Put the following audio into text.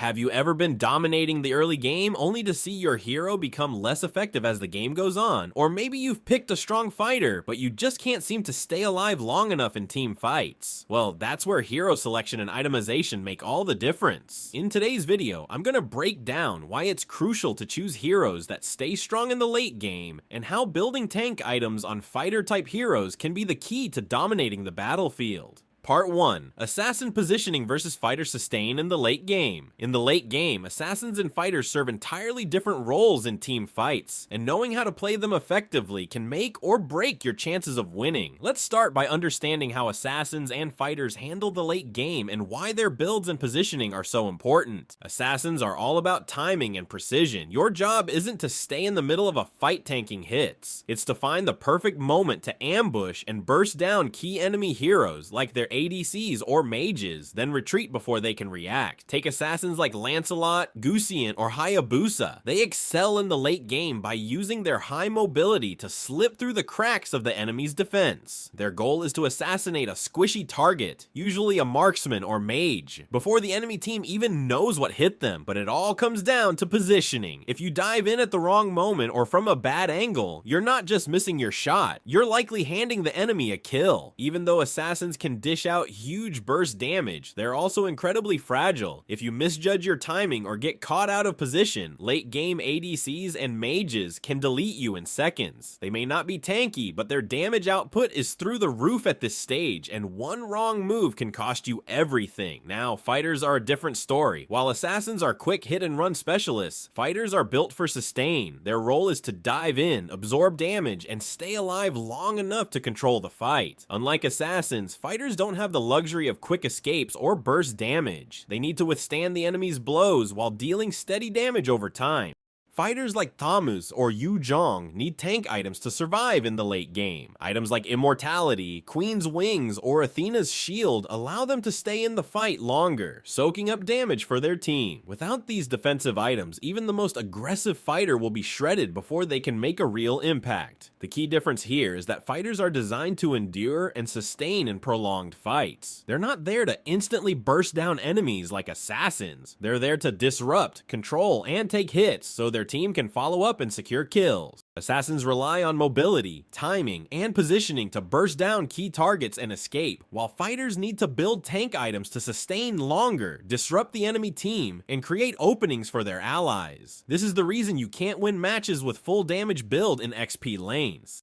Have you ever been dominating the early game only to see your hero become less effective as the game goes on? Or maybe you've picked a strong fighter, but you just can't seem to stay alive long enough in team fights. Well, that's where hero selection and itemization make all the difference. In today's video, I'm gonna break down why it's crucial to choose heroes that stay strong in the late game, and how building tank items on fighter-type heroes can be the key to dominating the battlefield. Part 1. Assassin positioning versus fighter sustain in the late game. In the late game, assassins and fighters serve entirely different roles in team fights, and knowing how to play them effectively can make or break your chances of winning. Let's start by understanding how assassins and fighters handle the late game and why their builds and positioning are so important. Assassins are all about timing and precision. Your job isn't to stay in the middle of a fight tanking hits. It's to find the perfect moment to ambush and burst down key enemy heroes like their ADCs or mages, then retreat before they can react. Take assassins like Lancelot, Gusion, or Hayabusa. They excel in the late game by using their high mobility to slip through the cracks of the enemy's defense. Their goal is to assassinate a squishy target, usually a marksman or mage, before the enemy team even knows what hit them, but it all comes down to positioning. If you dive in at the wrong moment or from a bad angle, you're not just missing your shot, you're likely handing the enemy a kill. Even though assassins can dish out huge burst damage, they're also incredibly fragile. If you misjudge your timing or get caught out of position, late game ADCs and mages can delete you in seconds. They may not be tanky, but their damage output is through the roof at this stage, and one wrong move can cost you everything. Now, fighters are a different story. While assassins are quick hit and run specialists, fighters are built for sustain. Their role is to dive in, absorb damage, and stay alive long enough to control the fight. Unlike assassins, fighters don't have the luxury of quick escapes or burst damage. They need to withstand the enemy's blows while dealing steady damage over time. Fighters like Tamus or Yu Zhong need tank items to survive in the late game. Items like Immortality, Queen's Wings, or Athena's Shield allow them to stay in the fight longer, soaking up damage for their team. Without these defensive items, even the most aggressive fighter will be shredded before they can make a real impact. The key difference here is that fighters are designed to endure and sustain in prolonged fights. They're not there to instantly burst down enemies like assassins. They're there to disrupt, control, and take hits so their team can follow up and secure kills. Assassins rely on mobility, timing, and positioning to burst down key targets and escape, while fighters need to build tank items to sustain longer, disrupt the enemy team, and create openings for their allies. This is the reason you can't win matches with full damage build in XP lanes.